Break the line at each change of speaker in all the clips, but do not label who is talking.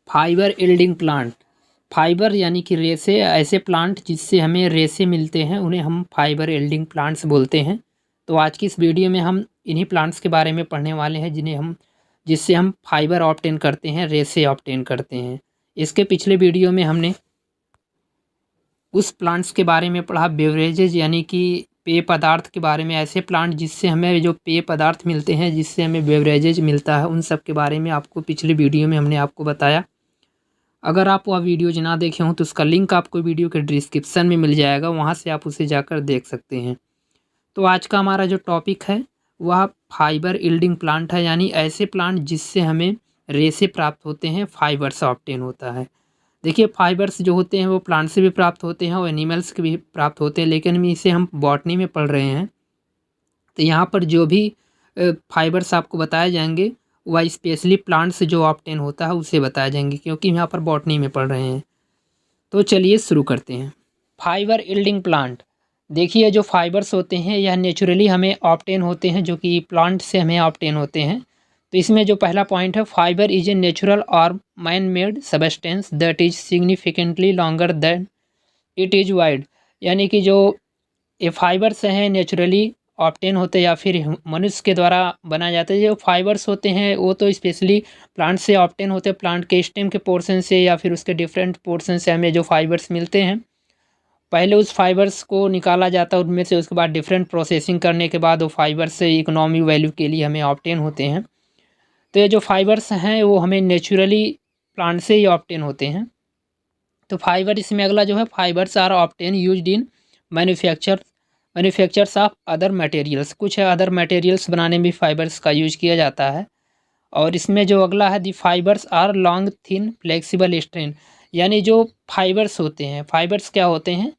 Fibre yielding plant. Fibre यानी कि रेसे, ऐसे प्लांट जिससे हमें रेसे मिलते हैं उन्हें हम फाइबर यील्डिंग प्लांट्स बोलते हैं। तो आज की इस वीडियो में हम इन्हीं प्लांट्स के बारे में पढ़ने वाले हैं जिससे हम फाइबर ऑब्टेन करते हैं, रेसे ऑब्टेन करते हैं। इसके पिछले वीडियो में हमने उस प्लांट्स के बारे में पढ़ा, बेवरेजेज यानी कि पेय पदार्थ के बारे में, ऐसे प्लांट जिससे हमें जो पेय पदार्थ मिलते हैं, जिससे हमें बेवरेजेज मिलता है, उन सब के बारे में आपको पिछले वीडियो में हमने आपको बताया। अगर आप वह वीडियोज ना देखे हों तो उसका लिंक आपको वीडियो के डिस्क्रिप्शन में मिल जाएगा, वहाँ से आप उसे जाकर देख सकते हैं। तो आज का हमारा जो टॉपिक है वह फाइबर यील्डिंग प्लांट है, यानी ऐसे प्लांट जिससे हमें रेसे प्राप्त होते हैं, फाइबर्स ऑब्टेन होता है। देखिए, फाइबर्स जो होते हैं वो प्लांट से भी प्राप्त होते हैं और एनिमल्स के भी प्राप्त होते हैं, लेकिन इसे हम बॉटनी में पढ़ रहे हैं। तो यहाँ पर जो भी फाइबर्स आपको बताए जाएंगे वह स्पेशली प्लांट से जो ऑब्टेन होता है उसे बताए जाएंगे, क्योंकि यहाँ पर बॉटनी में पढ़ रहे हैं। तो चलिए शुरू करते हैं। Fibre yielding plant. देखिए, जो फाइबर्स होते हैं यह नेचुरली हमें ऑब्टेन होते हैं, जो कि प्लांट से हमें ऑब्टेन होते हैं। तो इसमें जो पहला पॉइंट है, फाइबर इज ए नेचुरल और man made substance that is significantly longer than it is wide. यानी कि जो ये फाइबर्स हैं नेचुरली ऑब्टेन होते हैं या फिर मनुष्य के द्वारा बनाए जाते हैं। जो फाइबर्स होते हैं वो तो स्पेशली प्लांट से ऑब्टेन होते हैं, प्लांट के स्टेम के पोर्शन से या फिर उसके डिफरेंट पोर्शन से हमें जो फाइबर्स मिलते हैं, पहले उस फाइबर्स को निकाला जाता है उनमें से, उसके बाद डिफरेंट प्रोसेसिंग करने के बाद वो फाइबर्स से इकोनॉमिक वैल्यू के लिए हमें ऑब्टेन होते हैं। तो ये जो फाइबर्स हैं वो हमें नेचुरली प्लांट से ही ऑब्टेन होते हैं। तो फाइबर, इसमें अगला जो है, fibres are obtain used in manufactures of other materials. कुछ अदर मटेरियल्स बनाने में भी फाइबर्स का यूज किया जाता है। और इसमें जो अगला है, the fibres are long thin flexible strand. यानी जो फाइबर्स होते हैं, फाइबर्स क्या होते हैं,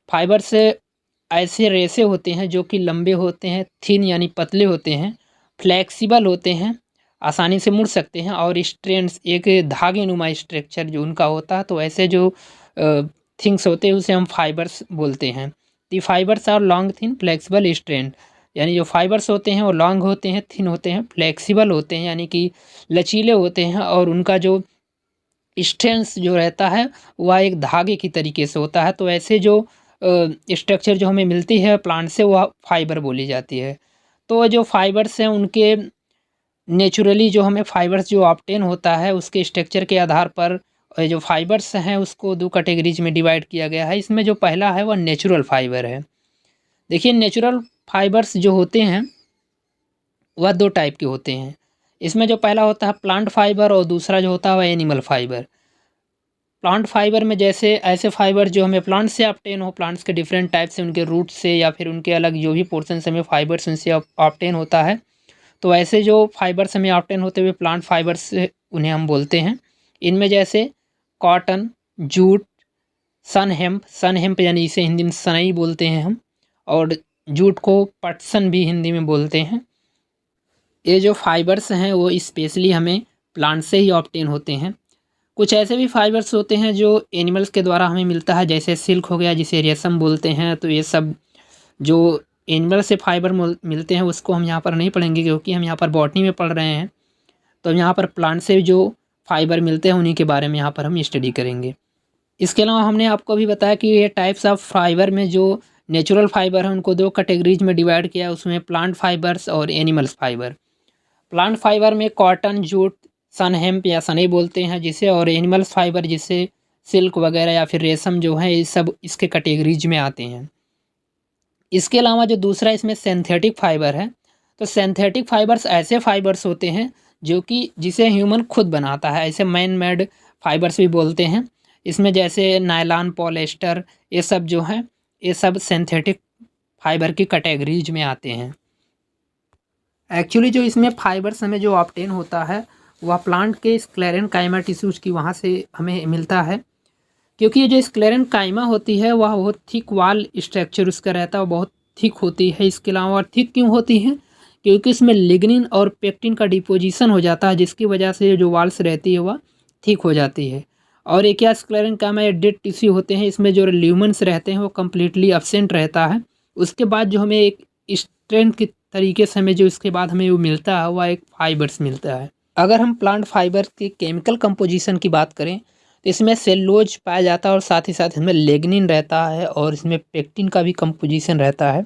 फाइबर्स ऐसे रेसे होते हैं जो कि लंबे होते हैं, थिन यानी पतले होते हैं, फ्लेक्सिबल होते हैं, आसानी से मुड़ सकते हैं, और स्ट्रेंड्स एक धागे नुमा स्ट्रक्चर जो उनका होता है। तो ऐसे जो थिंग्स होते हैं उसे हम फाइबर्स बोलते हैं। The fibres are long thin flexible strand. यानी जो फाइबर्स होते हैं वो लॉन्ग होते हैं, थिन होते हैं, फ्लेक्सिबल होते हैं यानी कि लचीले होते हैं, और उनका जो स्ट्रेंथ जो रहता है वह एक धागे की तरीके से होता है। तो ऐसे जो स्ट्रक्चर जो हमें मिलती है प्लांट से वह फाइबर बोली जाती है। तो जो फाइबर्स हैं उनके नेचुरली जो हमें फाइबर्स जो ऑब्टेन होता है उसके स्ट्रक्चर के आधार पर जो फाइबर्स हैं उसको दो कैटेगरीज में डिवाइड किया गया है। इसमें जो पहला है वह नेचुरल फाइबर है। देखिए, नेचुरल फाइबर्स जो होते हैं वह दो टाइप के होते हैं। इसमें जो पहला होता है प्लांट फाइबर और दूसरा जो होता है वह एनिमल फाइबर। प्लांट फाइबर में जैसे ऐसे फाइबर जो हमें प्लांट से ऑब्टेन हो, प्लांट्स के डिफरेंट टाइप से, उनके रूट से या फिर उनके अलग जो भी पोर्शन से हमें फाइबर्स उनसे ऑब्टेन होता है। तो ऐसे जो फाइबर्स हमें ऑब्टेन होते हुए प्लांट फाइबर्स उन्हें हम बोलते हैं। इनमें जैसे कॉटन, जूट, सन हेम्प यानी इसे हिंदी में सनई बोलते हैं हम, और जूट को पटसन भी हिंदी में बोलते हैं। ये जो फाइबर्स हैं वो स्पेशली हमें प्लांट से ही ऑब्टेन होते हैं। कुछ ऐसे भी फाइबर्स होते हैं जो एनिमल्स के द्वारा हमें मिलता है, जैसे सिल्क हो गया जिसे रेशम बोलते हैं। तो ये सब जो एनिमल से फाइबर मिलते हैं उसको हम यहाँ पर नहीं पढ़ेंगे, क्योंकि हम यहाँ पर बॉटनी में पढ़ रहे हैं। तो यहाँ पर प्लांट से जो फाइबर मिलते हैं उन्हीं के बारे में यहाँ पर हम स्टडी करेंगे। इसके अलावा हमने आपको भी बताया कि ये टाइप्स ऑफ फाइबर में जो नेचुरल फाइबर है उनको दो कैटेगरीज में डिवाइड किया है, उसमें प्लांट फाइबर्स और एनिमल्स फाइबर। प्लांट फाइबर में कॉटन, जूट, सन हेम्प या सनई बोलते हैं जिसे, और एनिमल्स फाइबर जिसे सिल्क वगैरह या फिर रेशम जो है ये सब इसके कैटेगरीज में आते हैं। इसके अलावा जो दूसरा इसमें सिंथेटिक फाइबर है, तो सिंथेटिक फाइबर्स ऐसे फाइबर्स होते हैं जो कि जिसे ह्यूमन खुद बनाता है, ऐसे मैन मेड फाइबर्स भी बोलते हैं। इसमें जैसे नायलॉन, पॉलिएस्टर, ये सब जो हैं ये सब सिंथेटिक फाइबर की कैटेगरीज में आते हैं। एक्चुअली जो इसमें फाइबर्स हमें जो ऑब्टेन होता है वह प्लांट के स्क्लेरेनकाइमा टिश्यूज की वहाँ से हमें मिलता है, क्योंकि ये जो स्क्लेरेनकाइमा होती है वह बहुत थिक वाल स्ट्रक्चर उसका रहता है, बहुत थिक होती है। इसके अलावा थिक क्यों होती है, क्योंकि इसमें लिग्निन और पेक्टिन का डिपोजिशन हो जाता है, जिसकी वजह से जो वाल्स रहती है वह थिक हो जाती है। और एक क्या स्क्लेरेनकाइमा या डेड टिश्यू होते हैं, इसमें जो ल्यूमेंस रहते हैं वो कम्प्लीटली एब्सेंट रहता है। उसके बाद जो हमें एक स्ट्रेंथ की तरीके से हमें जो इसके बाद हमें वो मिलता है वह एक फाइबर्स मिलता है। अगर हम प्लांट फाइबर के केमिकल कंपोजिशन की बात करें तो इसमें सेलुलोज पाया जाता है और साथ ही साथ इसमें लिग्निन रहता है और इसमें पेक्टिन का भी कंपोजिशन रहता है।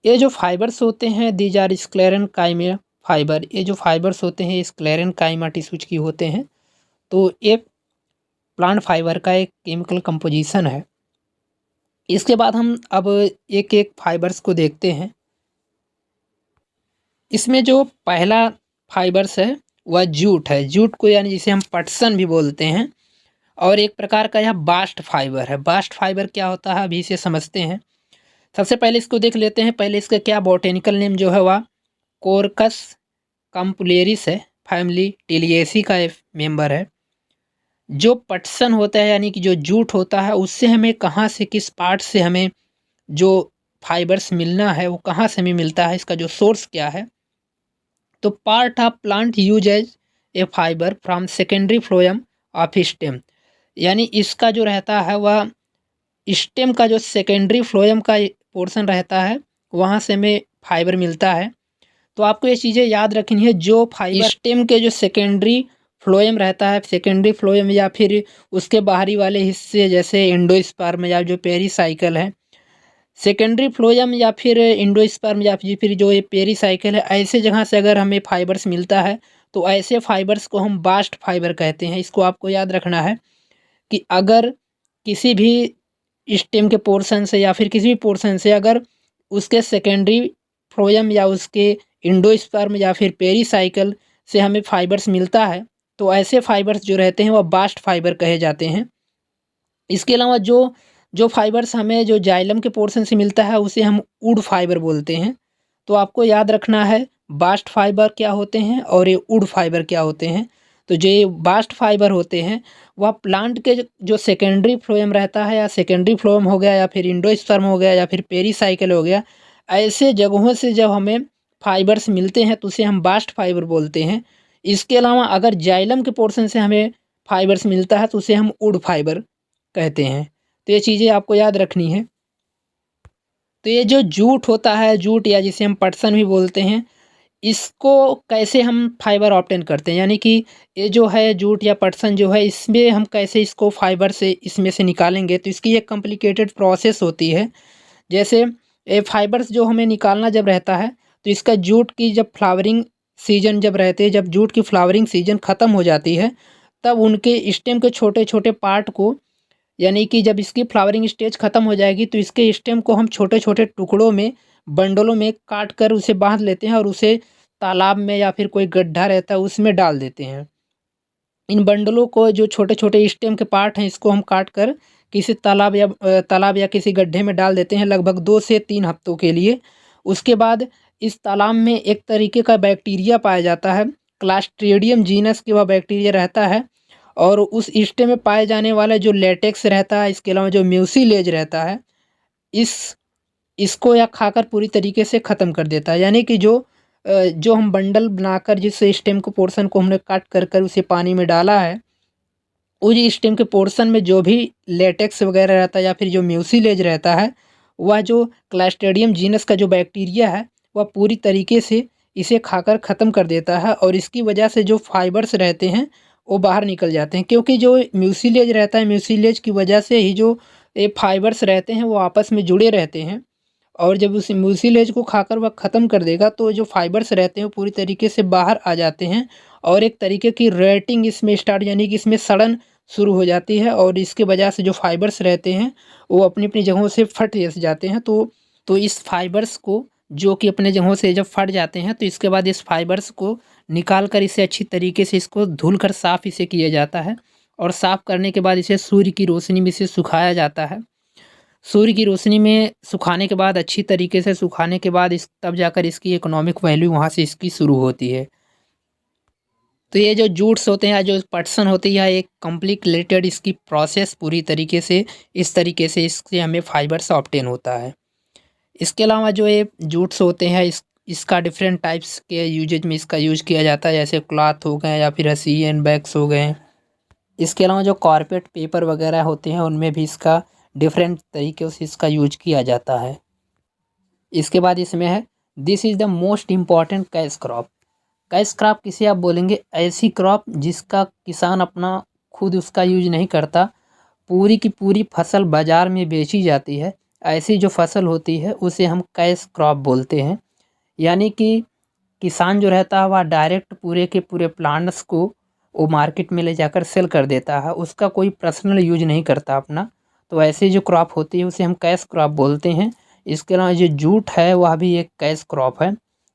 ये जो फाइबर्स होते हैं दीज आर स्क्लेरेनकाइमा फाइबर, ये जो फाइबर्स होते हैं स्क्लेरेनकाइमा टिश्यूज की होते हैं। तो ये प्लांट फाइबर का एक केमिकल कंपोजिशन है। इसके बाद हम अब एक एक फाइबर्स को देखते हैं। इसमें जो पहला फाइबर्स है वह जूट है। जूट को यानी जिसे हम पटसन भी बोलते हैं और एक प्रकार का यह बास्ट फाइबर है। बास्ट फाइबर क्या होता है अभी इसे समझते हैं। सबसे पहले इसको देख लेते हैं। पहले इसका क्या बॉटेनिकल नेम जो है वह कोरकस कम्पुलेरिस है, फैमिली टिलिएसी का एक मेंबर है। जो पटसन होता है यानी कि जो जूट होता है उससे हमें कहाँ से किस पार्ट से हमें जो फाइबर्स मिलना है वो कहाँ से हमें मिलता है, इसका जो सोर्स क्या है। तो part of plant use as a fibre from secondary phloem of stem, यानी इसका जो रहता है वह स्टेम का जो सेकेंडरी फ्लोएम का पोर्शन रहता है वहाँ से हमें फाइबर मिलता है। तो आपको ये चीज़ें याद रखनी है। जो फाइबर स्टेम के जो सेकेंडरी फ्लोएम रहता है, सेकेंडरी फ्लोएम या फिर उसके बाहरी वाले हिस्से जैसे एंडोस्पर्म या जो पेरीसाइकिल है, सेकेंडरी फ्लोएम या फिर एंडोस्पर्म या फिर जो ये पेरीसाइकिल है, ऐसे जगह से अगर हमें फाइबर्स मिलता है तो ऐसे फाइबर्स को हम बास्ट फाइबर कहते हैं। इसको आपको याद रखना है कि अगर किसी भी स्टेम के पोर्शन से या फिर किसी भी पोर्शन से अगर उसके सेकेंडरी फ्लोएम या उसके एंडोस्पर्म या फिर पेरीसाइकिल से हमें फाइबर्स मिलता है तो ऐसे फाइबर्स जो रहते हैं वह बास्ट फाइबर कहे जाते हैं। इसके अलावा जो जो फाइबर्स हमें जो जाइलम के पोर्शन से मिलता है उसे हम वुड फाइबर बोलते हैं। तो आपको याद रखना है बास्ट फाइबर क्या होते हैं और ये वुड फाइबर क्या होते हैं। तो जो ये बास्ट फाइबर होते हैं वह प्लांट के जो सेकेंडरी फ्लोएम रहता है या सेकेंडरी फ्लोएम हो गया या फिर एंडोस्पर्म हो गया या फिर पेरीसाइकिल हो गया, ऐसे जगहों से जब हमें फाइबर्स मिलते हैं तो उसे हम बास्ट फाइबर बोलते हैं। इसके अलावा अगर जाइलम के पोर्शन से हमें फाइबर्स मिलता है तो उसे हम वुड फाइबर कहते हैं। तो ये चीज़ें आपको याद रखनी है। तो ये जो जूट होता है, जूट या जिसे हम पटसन भी बोलते हैं, इसको कैसे हम फाइबर ऑब्टेन करते हैं, यानी कि ये जो है जूट या पटसन जो है इसमें हम कैसे इसको फाइबर से इसमें से निकालेंगे। तो इसकी एक कॉम्प्लिकेटेड प्रोसेस होती है। जैसे ये फाइबर्स जो हमें निकालना जब रहता है तो इसका जूट की जब फ्लावरिंग सीजन जब रहते हैं, जब जूट की फ्लावरिंग सीजन ख़त्म हो जाती है तब उनके स्टेम के छोटे छोटे पार्ट को, यानी कि जब इसकी फ्लावरिंग स्टेज ख़त्म हो जाएगी तो इसके स्टेम को हम छोटे छोटे टुकड़ों में बंडलों में काट कर उसे बांध लेते हैं और उसे तालाब में या फिर कोई गड्ढा रहता है उसमें डाल देते हैं। इन बंडलों को जो छोटे छोटे स्टेम के पार्ट हैं इसको हम काट कर किसी तालाब या किसी गड्ढे में डाल देते हैं लगभग 2 से 3 हफ्तों के लिए। उसके बाद इस तालाब में एक तरीके का बैक्टीरिया पाया जाता है, क्लास्ट्रीडियम जीनस के वह बैक्टीरिया रहता है और उस स्टेम में पाए जाने वाला जो लेटेक्स रहता है, इसके अलावा जो म्यूसिलेज रहता है, इस इसको या खाकर पूरी तरीके से ख़त्म कर देता है। यानी कि जो हम बंडल बनाकर जिस स्टेम को पोर्शन को हमने काट कर कर उसे पानी में डाला है, उस स्टेम के पोर्शन में जो भी लेटेक्स वगैरह रहता है या फिर जो म्यूसिलेज रहता है, वह जो क्लास्ट्रीडियम जीनस का जो बैक्टीरिया है वह पूरी तरीके से इसे खाकर ख़त्म कर देता है और इसकी वजह से जो फाइबर्स रहते हैं वो बाहर निकल जाते हैं। क्योंकि जो म्यूसिलेज रहता है, म्यूसिलेज की वजह से ही जो ये फाइबर्स रहते हैं वो आपस में जुड़े रहते हैं और जब उस म्यूसिलेज को खाकर वह ख़त्म कर देगा तो जो फाइबर्स रहते हैं वो पूरी तरीके से बाहर आ जाते हैं और एक तरीके की रेटिंग इसमें स्टार्ट, यानी कि इसमें सड़न शुरू हो जाती है और इसके वजह से जो फाइबर्स रहते हैं वो अपनी अपनी जगहों से फट जाते हैं। तो इस फाइबर्स को जो कि अपने जगहों से जब फट जाते हैं तो इसके बाद इस फाइबर्स को निकाल कर इसे अच्छी तरीके से इसको धुल कर साफ़ इसे किया जाता है और साफ़ करने के बाद इसे सूर्य की रोशनी में इसे सुखाया जाता है। सूर्य की रोशनी में सुखाने के बाद, अच्छी तरीके से सुखाने के बाद इस तब जाकर इसकी इकोनॉमिक वैल्यू वहाँ से इसकी शुरू होती है। तो ये जो जूट्स होते हैं या जो पटसन होती है एक कॉम्प्लिकेटेड इसकी प्रोसेस पूरी तरीके से इस तरीके से इससे हमें फाइबर्स ऑब्टेन होता है। इसके अलावा जो ये जूट्स होते हैं इसका डिफरेंट टाइप्स के यूजेज में इसका यूज किया जाता है, जैसे क्लॉथ हो गए या फिर रस्सियन बैग्स हो गए। इसके अलावा जो कॉर्पोरेट पेपर वगैरह होते हैं उनमें भी इसका डिफरेंट तरीक़ों से इसका यूज किया जाता है। इसके बाद इसमें है this is the most important cash crop. Cash crop किसे आप बोलेंगे? ऐसी क्रॉप जिसका किसान अपना खुद उसका यूज नहीं करता, पूरी की पूरी फसल बाज़ार में बेची जाती है, ऐसी जो फसल होती है उसे हम कैश क्रॉप बोलते हैं। यानी कि किसान जो रहता है वह डायरेक्ट पूरे के पूरे प्लांट्स को वो मार्केट में ले जाकर सेल कर देता है, उसका कोई पर्सनल यूज नहीं करता अपना। तो ऐसी जो क्रॉप होती है उसे हम कैश क्रॉप बोलते हैं। इसके अलावा जो जूट है वह भी एक कैश क्रॉप है,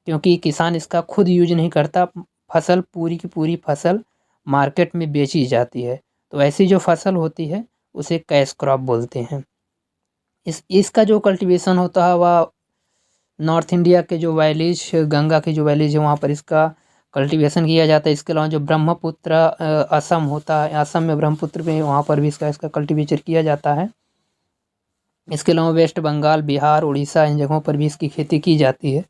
क्योंकि किसान इसका खुद यूज नहीं करता, फसल पूरी की पूरी फसल मार्केट में बेची जाती है। तो ऐसी जो फसल होती है उसे कैश क्रॉप बोलते हैं। इसका जो कल्टीवेशन होता है वह नॉर्थ इंडिया के जो वैलीज, गंगा की जो वैलीज है वहाँ पर इसका कल्टीवेशन किया जाता है। इसके अलावा जो ब्रह्मपुत्र असम होता है, असम में ब्रह्मपुत्र में, वहाँ पर भी इसका कल्टीवेशन किया जाता है। इसके अलावा वेस्ट बंगाल, बिहार, उड़ीसा, इन जगहों पर भी इसकी खेती की जाती है।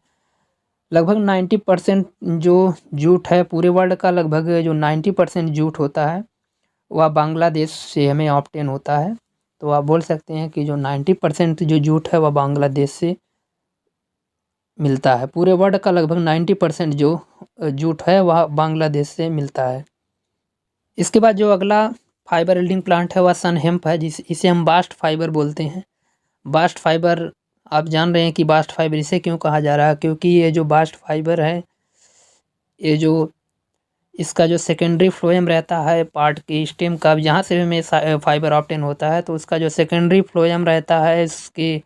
लगभग 90% जो जूट है पूरे वर्ल्ड का, लगभग जो 90% जूट होता है वह बांग्लादेश से हमें ऑब्टेन होता है। तो आप बोल सकते हैं कि जो 90% जो जूट है वह बांग्लादेश से मिलता है। पूरे वर्ल्ड का लगभग 90% जो जूट है वह बांग्लादेश से मिलता है। इसके बाद जो अगला फाइबर यील्डिंग प्लांट है वह सन हेम्प है, इसे हम बास्ट फाइबर बोलते हैं। बास्ट फाइबर, आप जान रहे हैं कि बास्ट फाइबर इसे क्यों कहा जा रहा है? क्योंकि ये जो बास्ट फाइबर है, ये जो इसका जो सेकेंडरी फ्लोएम रहता है पार्ट के स्टेम का, जहाँ से भी हमें फाइबर ऑब्टेन होता है, तो उसका जो सेकेंडरी फ्लोएम रहता है इसके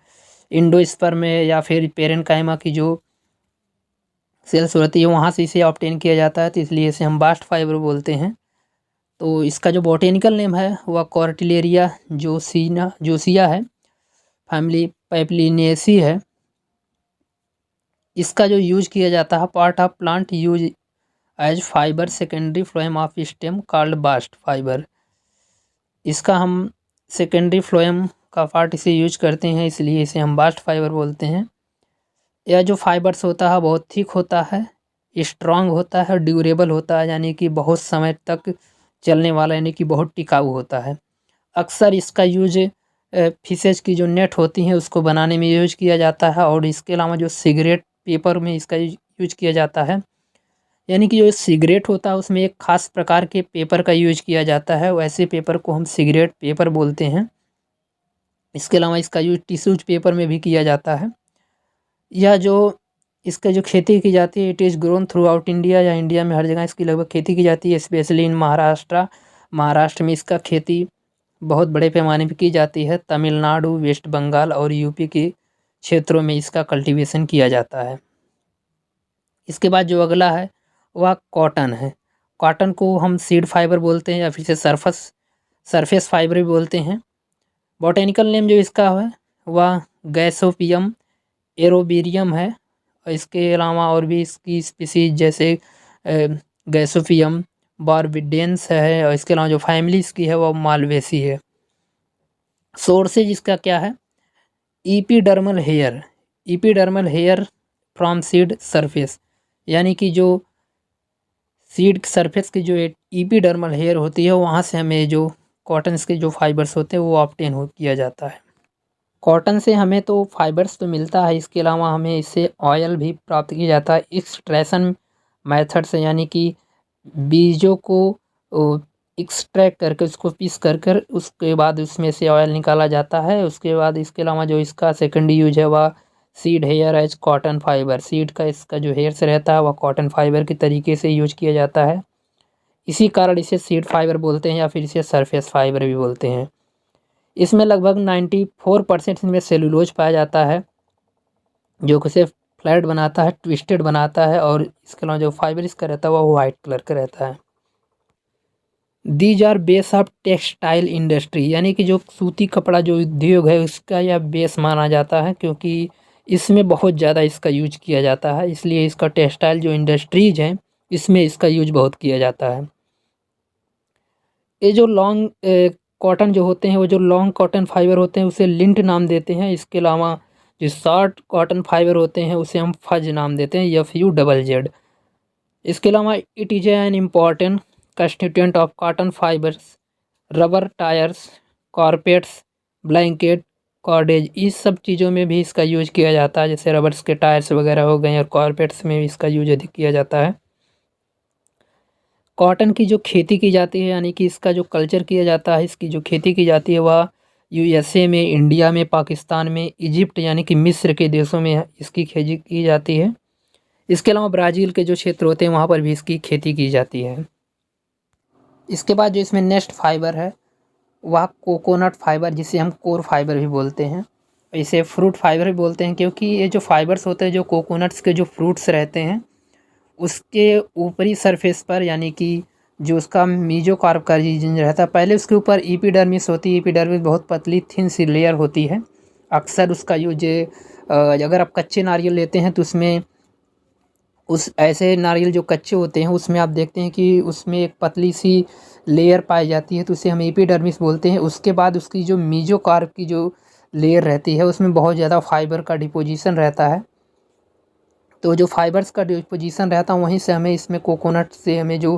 इंडोस्पर्म में या फिर पेरेन्काइमा की जो सेल्स होती है वहाँ से इसे ऑब्टेन किया जाता है, तो इसलिए इसे हम बास्ट फाइबर बोलते हैं। तो इसका जो बॉटेनिकल नेम है वह कॉर्टिलेरिया जोसिया है, फैमिली पैप्लिनेसी है। इसका जो यूज किया जाता है, part of plant use as fibre secondary phloem of stem called bast fibre. इसका हम सेकेंडरी फ्लोएम का पार्ट इसे यूज करते हैं, इसलिए इसे हम बास्ट फाइबर बोलते हैं। यह जो फाइबर्स होता है बहुत थिक होता है, स्ट्रॉन्ग होता है, ड्यूरेबल होता है, यानी कि बहुत समय तक चलने वाला, यानी कि बहुत टिकाऊ होता है। अक्सर इसका यूज फिशेज की जो नेट होती हैं उसको बनाने में यूज किया जाता है, और इसके अलावा जो सिगरेट पेपर में इसका यूज किया जाता है, यानी कि जो सिगरेट होता है उसमें एक खास प्रकार के पेपर का यूज किया जाता है, वैसे पेपर को हम सिगरेट पेपर बोलते हैं। इसके अलावा इसका यूज टिश्यूज पेपर में भी किया जाता है। यह जो इसका जो खेती की जाती है, it is grown through out India, या इंडिया में हर जगह इसकी लगभग खेती की जाती है, स्पेशली इन महाराष्ट्र में इसका खेती बहुत बड़े पैमाने पर की जाती है। तमिलनाडु, वेस्ट बंगाल और यूपी के क्षेत्रों में इसका कल्टीवेशन किया जाता है। इसके बाद जो अगला है वह कॉटन है। कॉटन को हम सीड फाइबर बोलते हैं या फिर से सरफेस फाइबर भी बोलते हैं। बॉटेनिकल नेम जो इसका है वह गैसोपियम एरोबेरियम है। इसके अलावा और भी इसकी स्पीसीज जैसे गैसोपियम बारबिडेंस है, और इसके अलावा जो फैमिली इसकी है वह मालवेसी है। सोर्सेज इसका क्या है? ईपीडर्मल हेयर फ्रॉम सीड सरफेस, यानी कि जो सीड सरफेस की जो ईपीडर्मल हेयर होती है वहाँ से हमें जो कॉटन के जो फाइबर्स होते हैं वो ऑब्टेन किया जाता है। कॉटन से हमें तो फाइबर्स तो मिलता है, इसके अलावा हमें इससे ऑयल भी प्राप्त किया जाता है एक्सट्रैक्शन मेथड से, यानी कि बीजों को एक्सट्रैक्ट करके उसको पीस कर उसके बाद उसमें से ऑयल निकाला जाता है। उसके बाद इसके अलावा जो इसका सेकेंड यूज है वह seed hair as cotton fibre, seed का इसका जो हेयर से रहता है वह कॉटन फाइबर के तरीके से यूज किया जाता है। इसी कारण इसे सीड फाइबर बोलते हैं या फिर इसे सरफेस फाइबर भी बोलते हैं। इसमें लगभग 94% इसमें सेलुलोज पाया जाता है, जो कि इसे फ्लैट बनाता है, ट्विस्टेड बनाता है, और इसके अलावा जो फाइबर इसका रहता है वह वाइट कलर का रहता है। These are base of textile industry, यानी कि जो सूती कपड़ा जो उद्योग है उसका यह बेस माना जाता है, क्योंकि इसमें बहुत ज़्यादा इसका यूज किया जाता है, इसलिए इसका टेक्सटाइल जो इंडस्ट्रीज हैं इसमें इसका यूज बहुत किया जाता है। ये जो लॉन्ग कॉटन जो होते हैं वो जो लॉन्ग कॉटन फाइबर होते हैं उसे लिंट नाम देते हैं। इसके अलावा जो शॉर्ट कॉटन फाइबर होते हैं उसे हम फज नाम देते हैं, FUZZ। इसके अलावा it is an important constituent of cotton fibres, rubber tyres, carpets, blanket, cordage, इस सब चीज़ों में भी इसका यूज किया जाता है, जैसे रबर्स के टायर्स वगैरह हो गए, और कारपेट्स में भी इसका यूज अधिक किया जाता है। कॉटन की जो खेती की जाती है, यानी कि इसका जो कल्चर किया जाता है, इसकी जो खेती की जाती है वह यूएसए में, इंडिया में, पाकिस्तान में, इजिप्ट यानी कि मिस्र के देशों में इसकी खेती की जाती है। इसके अलावा ब्राज़ील के जो क्षेत्र होते हैं वहाँ पर भी इसकी खेती की जाती है। इसके बाद जो इसमें नेक्स्ट फाइबर है वह कोकोनट फाइबर, जिसे हम कोर फाइबर भी बोलते हैं। इसे फ्रूट फाइबर भी बोलते हैं, क्योंकि ये जो फाइबर्स होते हैं, जो कोकोनट्स के जो फ्रूट्स रहते हैं उसके ऊपरी सरफेस पर, यानी कि जो उसका मीजोकार्प का रीजन रहता है, पहले उसके ऊपर एपिडर्मिस होती है। एपिडर्मिस बहुत पतली थिन सी लेयर होती है। अक्सर उसका यूज अगर आप कच्चे नारियल लेते हैं तो उसमें उस ऐसे नारियल जो कच्चे होते हैं उसमें आप देखते हैं कि उसमें एक पतली सी लेयर पाई जाती है, तो उसे हम एपिडर्मिस बोलते हैं। उसके बाद उसकी जो मीजोकार्प की जो लेयर रहती है उसमें बहुत ज़्यादा फाइबर का डिपोजिशन रहता है। तो जो फाइबर्स का डिपोजिशन रहता है वहीं से हमें इसमें कोकोनट से हमें जो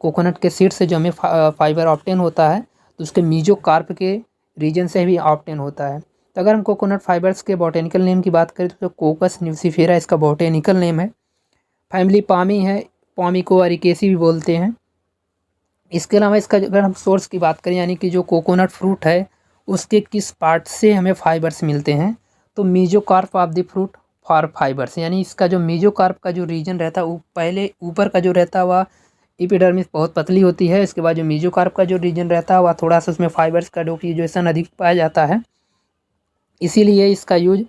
कोकोनट के सीड से जो हमें फाइबर ऑब्टेन होता है, तो उसके मीजोकार्प के रीजन से भी ऑब्टेन होता है। तो अगर हम कोकोनट फाइबर्स के बॉटेनिकल नेम की बात करें तो कोकस न्यूसीफेरा इसका बॉटेनिकल नेम है। फैमिली पामी है, पामी को अरिकेसी भी बोलते हैं। इसके अलावा इसका अगर हम सोर्स की बात करें, यानी कि जो कोकोनट फ्रूट है उसके किस पार्ट से हमें फाइबर्स मिलते हैं, तो mesocarp of the fruit for fibres, यानी इसका जो मीजोकार्प का जो रीजन रहता है वो पहले ऊपर का जो रहता है वह एपिडर्मिस बहुत पतली होती है। इसके बाद जो मीजोकार्प का जो रीजन रहता है वह थोड़ा सा उसमें फाइबर्स का डिपोजिशन अधिक पाया जाता है, इसीलिए इसका यूज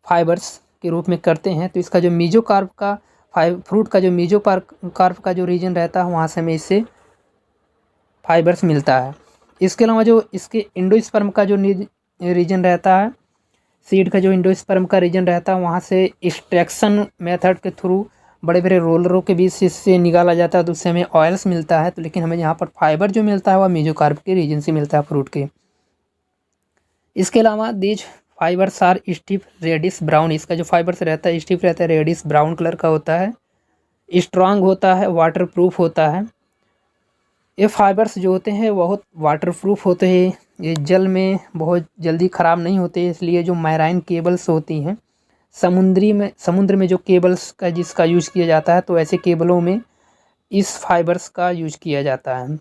फाइबर्स के रूप में करते हैं। तो इसका जो मीजोकार्प का फ्रूट का जो मीजोकार्प का जो रीजन रहता है वहाँ से हमें इससे फाइबर्स मिलता है। इसके अलावा जो इसके इंडोस्पर्म का जो रीजन रहता है, सीड का जो इंडोस्पर्म का रीजन रहता है वहाँ से एक्सट्रैक्शन मेथड के थ्रू बड़े बड़े रोलरों के बीच से इससे निकाला जाता है, तो उससे हमें ऑयल्स मिलता है। तो लेकिन हमें यहाँ पर फाइबर जो मिलता है वह मीजोकार्प के रीजन से मिलता है फ्रूट के। इसके अलावा these fibres are stiff reddish brown, इसका जो फाइबर्स रहता है स्टिफ रहता है, रेडिश ब्राउन कलर का होता है, स्ट्रांग होता है, वाटर प्रूफ होता है। ये फाइबर्स जो होते हैं बहुत वाटर प्रूफ होते हैं, ये जल में बहुत जल्दी ख़राब नहीं होते, इसलिए जो मैराइन केबल्स होती हैं समुद्र में जो केबल्स का जिसका यूज किया जाता है, तो ऐसे केबलों में इस फाइबर्स का यूज किया जाता है।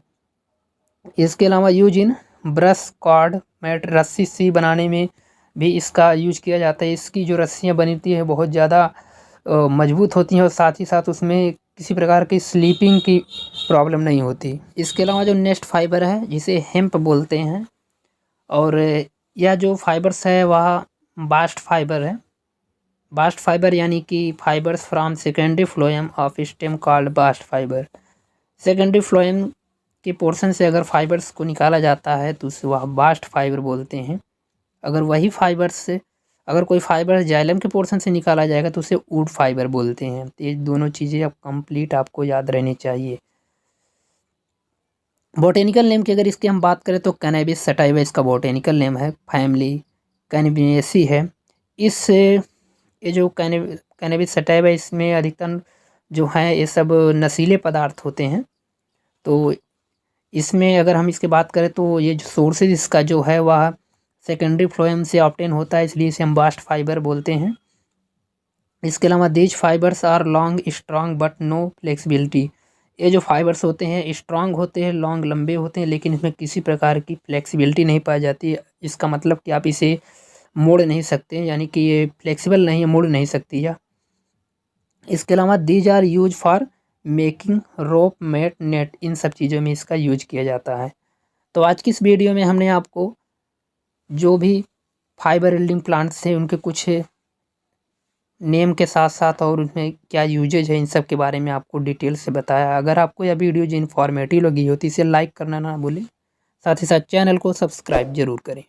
इसके अलावा use in brush, cord, mat, रस्सी सी बनाने में भी इसका यूज किया जाता है। इसकी जो रस्सियाँ बनती है बहुत ज़्यादा मजबूत होती हैं और साथ ही साथ उसमें किसी प्रकार की स्लीपिंग की प्रॉब्लम नहीं होती। इसके अलावा जो नेक्स्ट फाइबर है जिसे हेम्प बोलते हैं, और यह जो फाइबर्स है वह बास्ट फाइबर है। बास्ट फाइबर यानी कि fibres from secondary phloem of stem called bast fibre. Secondary phloem के पोर्शन से अगर फाइबर्स को निकाला जाता है तो उसे वह बास्ट फाइबर बोलते हैं। अगर वही फाइबर्स से अगर कोई फाइबर जाइलम के पोर्शन से निकाला जाएगा तो उसे वुड फाइबर बोलते हैं। तो ये दोनों चीज़ें अब कंप्लीट आपको याद रहनी चाहिए। बॉटेनिकल नेम की अगर इसकी हम बात करें तो कैनबिस सटाइवा इसका बॉटेनिकल नेम है, फैमिली कैनबिनेसी है। इस ये जो कैनबिस सटाइवा इसमें अधिकतर जो है ये सब नशीले पदार्थ होते हैं। तो इसमें अगर हम इसकी बात करें तो ये जो सोर्सेज इसका जो है वह सेकेंडरी फ्लोएम से ऑब्टेन होता है, इसलिए इसे हम बास्ट फाइबर बोलते हैं। इसके अलावा these fibres are long strong but no flexibility. ये जो फाइबर्स होते हैं स्ट्रॉन्ग होते हैं, लॉन्ग लंबे होते हैं, लेकिन इसमें किसी प्रकार की फ्लेक्सिबिलिटी नहीं पाई जाती है। इसका मतलब कि आप इसे मोड़ नहीं सकते, यानी कि ये फ्लेक्सिबल नहीं है, मोड़ नहीं सकती है। इसके अलावा these are use for making rope, mat, net, इन सब चीज़ों में इसका यूज किया जाता है। तो आज की इस वीडियो में हमने आपको जो भी फाइबर यील्डिंग प्लांट्स हैं उनके कुछ नेम के साथ साथ और उनमें क्या यूजेज है इन सब के बारे में आपको डिटेल से बताया। अगर आपको यह वीडियो जो इन्फॉर्मेटिव लगी हो तो इसे लाइक करना ना भूलें, साथ ही साथ चैनल को सब्सक्राइब जरूर करें।